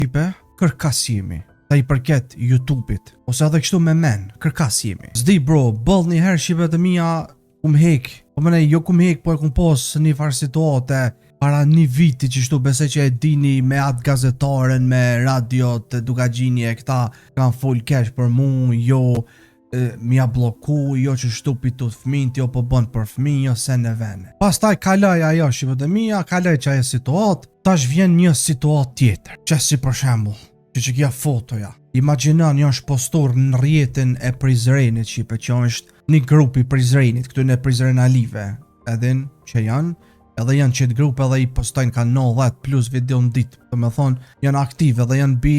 Shipe, kërkas jemi. Ta i përket YouTube-it, ose edhe kështu me men, kërkas jemi. Zdi bro, bëll një herë shipe të mija, kum hek, po mëne jo kum hek, po e kum pos një farë situate, para një viti që shtu besoj që e dini me atë gazetaren, me radio të Dukagjini e këta kanë full cash për mu, jo mja bloku, jo që shtu pitut fëmin, jo po bënd për fëmin, jo se në vene. Pas taj kalaj ajo shipe të mija, kalaj që ajo situat, tash vjen një situat tjetër, që si për shembull. Që kja fotoja. Imaginan një është postur në rjetin e Prizrenit shipe, që është një grupi Prizrenit, këtu në Prizrenalive, edhin që janë, edhe janë qëtë grupe edhe i postojnë ka 90 plus video në ditë, të me thonë janë aktive edhe janë bi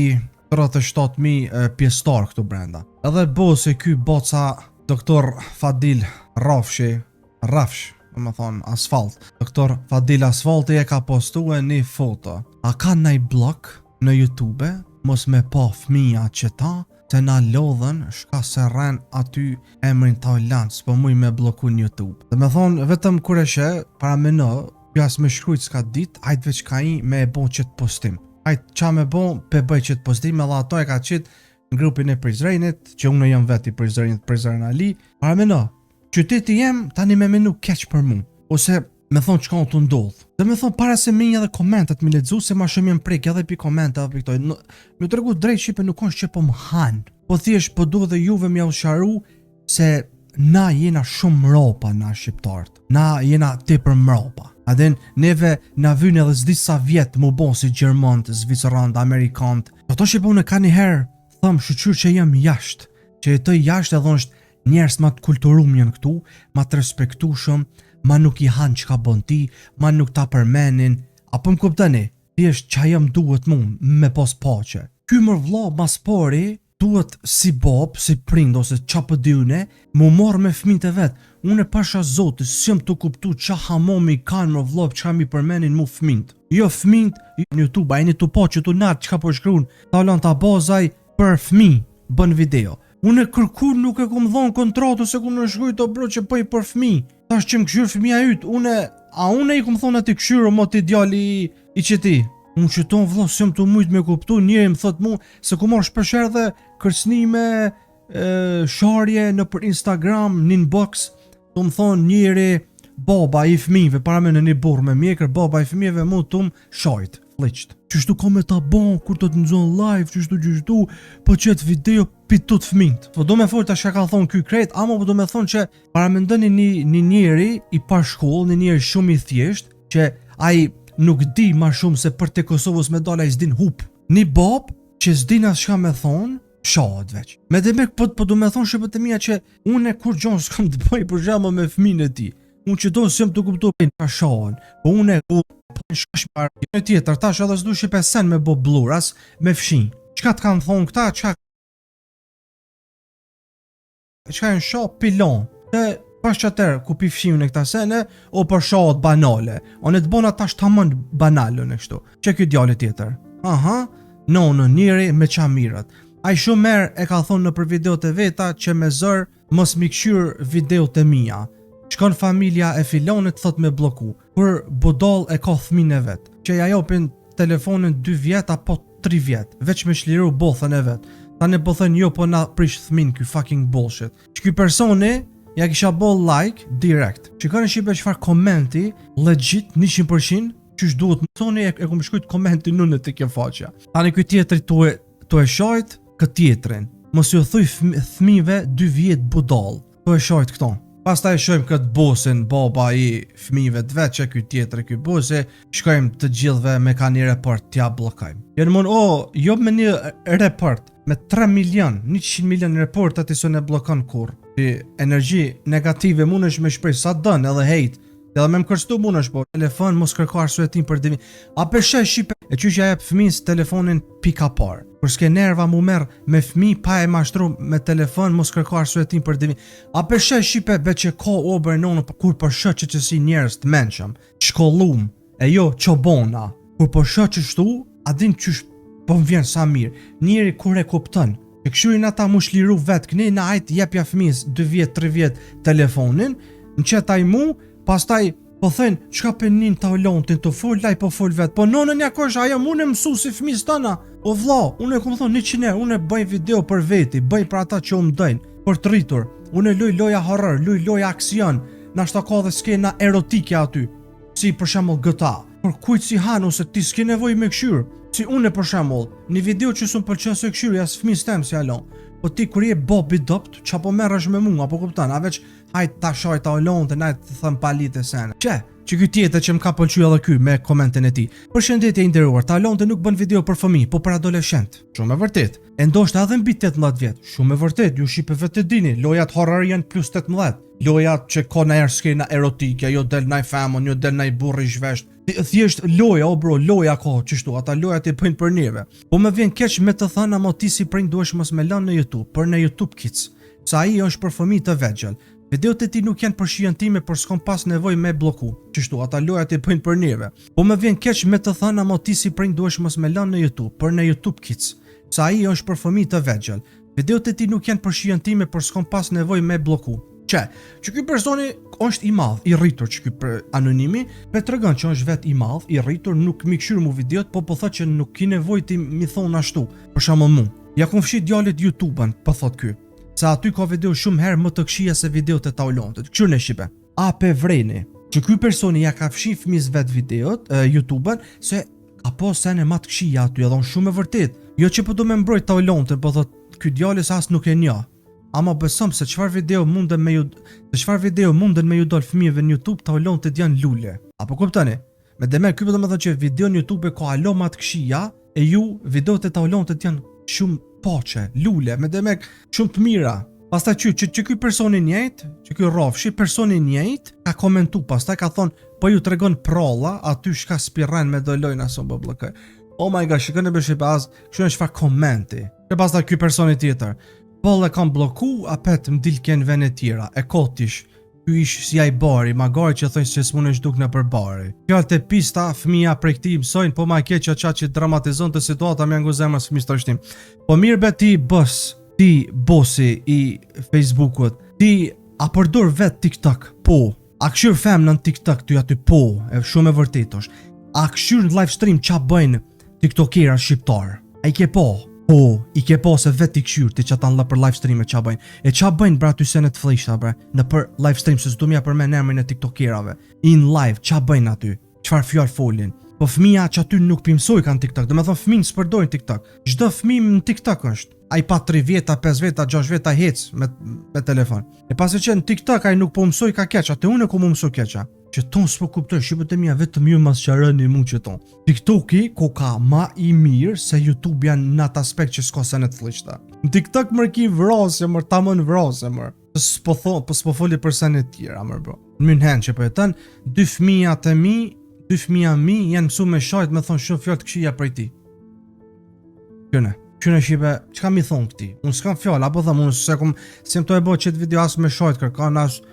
37.000 pjestar këtu brenda. Edhe bo se ky boca doktor Fadil Rafsh, të me thonë asfalt, doktor Fadil Asfalti e ka postu e një foto. A ka nëj blok në YouTube, mos me pa fëmija që ta, se na lodhen, shka se ren aty emrin Tajland, s'po muj me bloku në YouTube. Dhe me thonë, vetëm kureshe, para me në, pjas me shkrujt s'ka dit, ajt veç ka i me e bon qëtë postim. Ajt qa me bon, pe bëj qëtë postim, edhe ato e ka qitë në grupin e Prizrenit, që unë jam veti Prizrenali, para me në, qyteti jem, tani me menu keq për mu, ose me thonë qka të ndodh. Dhe me thonë para se minja dhe komentet mi ledzu, se ma shumë jem prek edhe pi komente edhe pi këtoj. Me të regu drejt shipe nuk është që po më hanë. Po thjesht po du dhe juve mja usharu se na jena shumë mropa na shqiptarët. Na jena te për mropa. Adhen neve na vynë edhe zdi sa vjetë mu bon si Gjermant, Zvicerant, Amerikant. Ato që po në ka një herë, thëmë shqyqyr që jem jashtë. Që jetoj jashtë edhe është njerës ma të kulturum janë këtu, ma të respektushëm, ma nuk i hanë që ka bon ti, ma nuk ta përmenin, apo më kuptani, thjesht që jam duhet mund me pos pache. Ky mër vlla mas pari, duhet si bab, si prind, ose qa pëdyune, mu marrë me fëmijët e vetë. Unë e pasha zotë, si jam të kuptu qa hamomi kanë mër vlla, që ka mi përmenin mu fëmijët. Jo fëmijët, në YouTube, a e një të pa që të natë që ka përshkruun, ta lan ta bazaj për fëmijë, bën video. Unë e kërkur nuk e kom dhonë kontratu se ku në shkujt o bro që pëj për fëmijë. Tash që më këshyrë fëmija ytë, une i kom thonë ati këshyrë mo ti djali i qëti. Unë që tonë vlo, si më të mujtë me kuptu, njëri më thotë mu, se ku marrë shpesher dhe kërcnime, sharje në për Instagram, një inbox, të më thonë njëri baba i fëmijëve, para me në një burë me mjekër, baba i fëmijëve mu të më shajtë, fliqtë. Qështu ka me ta bon, kur të nëzon live, qështu, po qëtë video pitut fëmijët. Po do me folë të shka ka thonë ky krejt, ama po do me thonë që paramendoni një njeri i pa shkollë, një njeri shumë i thjesht, që ai nuk di ma shumë se për te Kosovës me dala i zdin hup. Një bab që zdin as shka me thonë, shahat veç. Me dhe me po do me thonë shëpët e mija që une kur gjonë s'kam të bëj për gjama me fëmijën e ti. Unë që do s'jëm të kuptu për nga shahan, po une në tjetër, tash edhe s'du shipe sen me bo bluras, me fshin. Qka të kanë thonë këta, qka e në shah pilon, dhe pas që atër ku pi fshin në këta sene, o për shahat banale, o në të bona tash të amën banale në kështu. Që kjo djali tjetër? Aha, në njëri me qa mirët. A i shumë merë e ka thonë në për videot e veta që me zërë mos mi këshyrë videot e mija. Shkon familja e filonit thot me bloku, kur budal e ka thmin e vet, që ja jopin telefonin 2 vjet apo 3 vjet, veç me shliru bothën e vet. Tani po thënë jo po na prish thmin ky fucking bullshit. Që ky personi ja kisha bo like direkt. Shikoni shipe çfarë komenti legit 100% qysh duhet më thoni e kom shkruajt komentin nënë te kjo faqja. Tani ky tjetri tu e shajt këtë tjetrin. Mos ju thuj thmive 2 vjet budal. Tu e shajt këto. Pastaj shojmë këtë bosin, baba i fëmijëve të vetë që ky tjetër ky bosi, shkojmë të gjithve me ka një report t'ja blokajmë. Jenë mund, jo me një report, me 3 milion, 100 milion report ati së ne blokon kur. Energji negative mund është me shprej sa dënë edhe hejt, edhe me më kërstu mund është po, telefon mos kërko arsuetim për dimi. A peshe shqipe, e që ja jep fëmijës telefonin pika parë. Kur s'ke nerva mu merë me fëmijë pa e mashtru me telefon mos kërko arsuetim për dimi. A peshe shqipe be që ka ober nonë kur për shë që si njerës të menqëm, shkollum, e jo qobona. Kur për shë që shtu, adin qysh po më vjen sa mirë. Njeri kur e kuptën, që këshurin ata mu shliru vetë këni na ajt jepja fëmijës 2 vjet, 3 vjet telefonin, në qetaj mu, pastaj Po thënë, çka penin taulontin të fol, laj po fol vet. Po nonën ja kosh, ajo unë mësu si fëmijës tëna. O vlla, unë kom thonë 100 herë, unë bëj video për veti, bëj për ata që më dojnë, për të rritur. Unë luj loja horror, luj loja aksion, nashta ka dhe skena erotike aty, si për shembull GTA. Por kujt si han ose ti s'ke nevojë me këshyr. Si unë për shembull, në video që s'm pëlqen se këshyr as fëmijës tem si alon. Po ti kur je Bob i dopt, çapo merresh me mua, apo kupton? A veç hajt ta shoj ta olon të nait të thëm palite sen. Që ky tjetër që më ka pëlqyer edhe ky me komentin e tij. Përshëndetje i nderuar, Talonte nuk bën video për fëmijë, po për adoleshent. Shumë e vërtet. E ndoshta edhe mbi 18 vjet. Shumë e vërtet, ju shqipe vetë dini, lojat horror janë plus 18. Lojat që ka në skena erotike, jo del naj femon, jo del naj burr i zhvesht. Thjesht loja, o bro, loja ka çështu, ata lojat i bëjnë për neve. Po më vjen keq me të thënë ama ti si prind duhesh mos me lënë në YouTube, për në YouTube Kids. Sa ai është për fëmijë të vegjël. Videot e ti nuk janë për shijen time, por s'kom pas nevojë me bloku. Qështu, ata lojat i bëjnë për neve. Po më vjen keq me të thënë ama ti si prind duhesh mos me lënë në YouTube, për në YouTube Kids. Sa ai është për fëmijë të vegjël. Videot e ti nuk janë për shijen time, por s'kom pas nevojë me bloku. Që ky personi është i madh, i rritur, që ky për anonimi, pe tregon që është vet i madh, i rritur, nuk mi këshyr mu videot, po thotë që nuk ki nevojë ti mi thon ashtu. Për shembull mu. Ja kom fshi djalit YouTube-an, po thot ky. Se aty ka video shumë herë më të këqija se videot e Taulontit. Këshyr në shqipe. Ape vreni. Që ky personi ja ka fshi fëmijës vet videot, YouTube-an, se ka pas sene më të këqija aty, edhe shumë e vërtet. Jo që po do me mbrojt Taulontin, po thot ky djalis as nuk e njoh. Ama besom se çfarë video munden me ju dal fëmijëve në YouTube, Taulontit janë lule. Apo kuptoni? Me demek ky po do të thotë që video në YouTube ka alo më të këqija, e ju videot e Taulontit janë shumë poçe, lule, me demek shumë të mira. Pastaj që ky personi njëjtë, që ky rrofshi, personi njëjtë ka komentu, pastaj ka thonë, po ju tregon prolla, aty shka spirren me do lojna son po bllokoj. Oh my gosh, shikoni bësh pas, kështu në çfarë komenti. E pastaj ky personi tjetër. Bolle kam bloku, apet m'dil kënë vene tjera, e kotish, ky ish si ai bari, magari që thëjnë se s'mun është duk në për bari. Fjallë të pista, fëmija prej këti mësojnë, po ma keqja që dramatizon të situata me angu zemrës fëmis të rështim. Po mirë be ti bës, ti bosi i Facebookut, ti a përdur vet TikTok, po, a këshyr fem në TikTok ty aty, po, e shumë e vërtetosh, a këshyr në live stream qa bëjnë TikTokera shqiptar, a i ke po. Po, i ke po se vet i këshyr ti që ta nda për live stream e qa bëjnë. E qa bëjnë bra ty senet flishta bre, në për live stream se s'du mja për me emrin e tiktokerave. In live, qa bëjnë aty, qfar fjall folin. Po fëmija që aty nuk pimsoj kanë TikTok, dhe me thonë fëmin s'përdojnë TikTok. Gjdo fëmim në TikTok është. A i pa 3 vjeta, 5 vjeta, 6 vjeta hec me telefon. E pasi që në TikTok a i nuk po mësoj ka keqa, te unë e ku më mësoj keqa. Që ton s'po kuptoj, shqipët e mija vetëm ju mas qarëni mu që ton. TikToki ko ka ma i mirë se YouTube janë në atë aspekt që s'ka senet flishta. Në TikTok mërë ki vrasje mërë, ta mën vrasje mërë. S'po foli për senet tjera mërë bro. Në München që po jeton, 2 fëmija mi janë mësu me shajt me thonë shumë fjallë të këshia prej ti. Këne shqipe, që ka mi thonë këti? Unë s'kam fjallë, apo thëmë, unë se më to e bo qëtë video asë me shajt kërkan asë.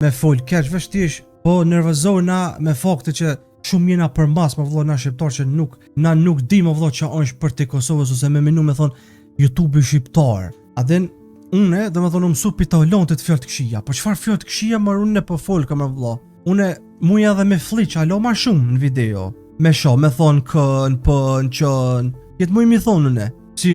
Me fol keq vështish, po nervozona me faktin që shumë jena për mas më vëllo na shqiptar që nuk di më vëllo që është për të Kosovës ose me menu me thonë YouTube shqiptar. A den une dhe me thonë mësu pi Taulontit fjallë të këshia, po qëfar fjallë të këshia më unë për fol ka më vëllo. Une muja dhe me fliq, alo ma shumë në video. Me sho, me thonë kën, pën, qën, jetë muj mi thonë une, si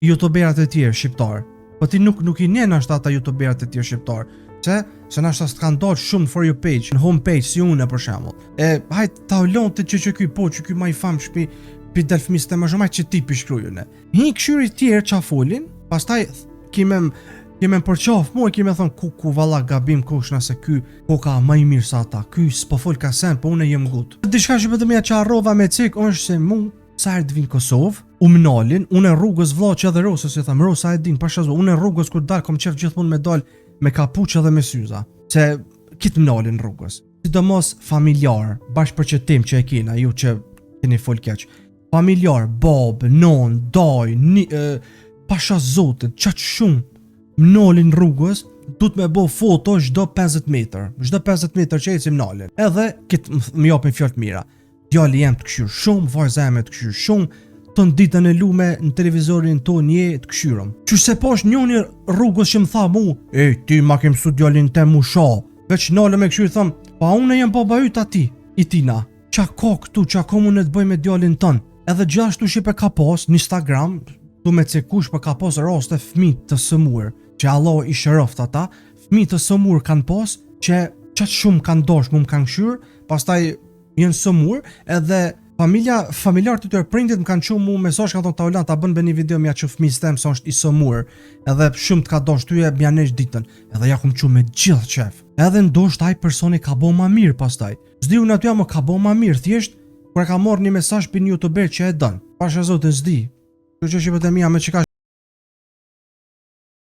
youtuberat e tjerë shqiptar. Po ti nuk i njen ashtë ata youtuberat e tjerë shqiptar, se në ashtë kanë dalë shumë for your page, në home page si une për shembull. E hajt Taulontit që ky po, që ky ma i fam shpi del fëmis të më shumë që tipi shkrujune. Hi këshyri tjerë qa folin, pastaj kime përqaf mu e kime thonë ku valla gabim kush nëse ky ko ka ma i mirë sa ata, ky s'po fol ka sen, po une jem gut. Dishka që pëtë meja që arrova me cik është se mu sa herë të vinë Kosovë, u mnalin, unë e rrugës vlla që edhe Rosa, si tham, Rosa e din, pashazë, unë e rrugës kur dal, kom qef gjithmonë me dal me kapuqë dhe me syza, se kitë mnalin rrugës. sidomos familjar, bashkëpërqetim që e kena, ju që keni fol keq. Familjar, babë, non, daj, pasha zotit, qatë shumë, mnolin rrugës, du të me bo foto çdo 50 metër. Çdo 50 metër që ecim nalin. Edhe këtë më japin fjalë të mira. Djali jem të këshyr shumë, vajza ime të këshyr shumë, ton ditën e lume në televizorin ton je të këshyrëm. Qyse posh njëri rrugës që më tha mu, ti ma ke mësu djalin tem mu sha. Veç nalë me këshyr thëm, pa unë jam baba yt ati, i tina. Qa ka këtu, qa ka mu në të bëj me djalin tën. Edhe gjashtu shipe ka pas në Instagram, du me cekush për ka pas raste fëmijë të sëmur, që Allah i shëroft ata, fëmijë të sëmur kanë pas, që qatë shumë kanë dosh mu më kanë këshyr, pastaj jenë sëmur, edhe familjar të tërë prindit më kanë qumë mu mesazh kanë thonë Taulan ta bën një video mja që fëmijës tem sa është i sëmur, edhe shumë të ka dosh tyje mja nesh ditën, edhe ja kum qumë me gjithë qef. Edhe ndoshta ai personi ka bo ma mirë pastaj. Zdi unë aty më ka bo ma mirë, thjesht kur e ka marrë një mesazh për një youtuber që e don. Pasha zotë zdi. Kjo që shqipët e mia me që ka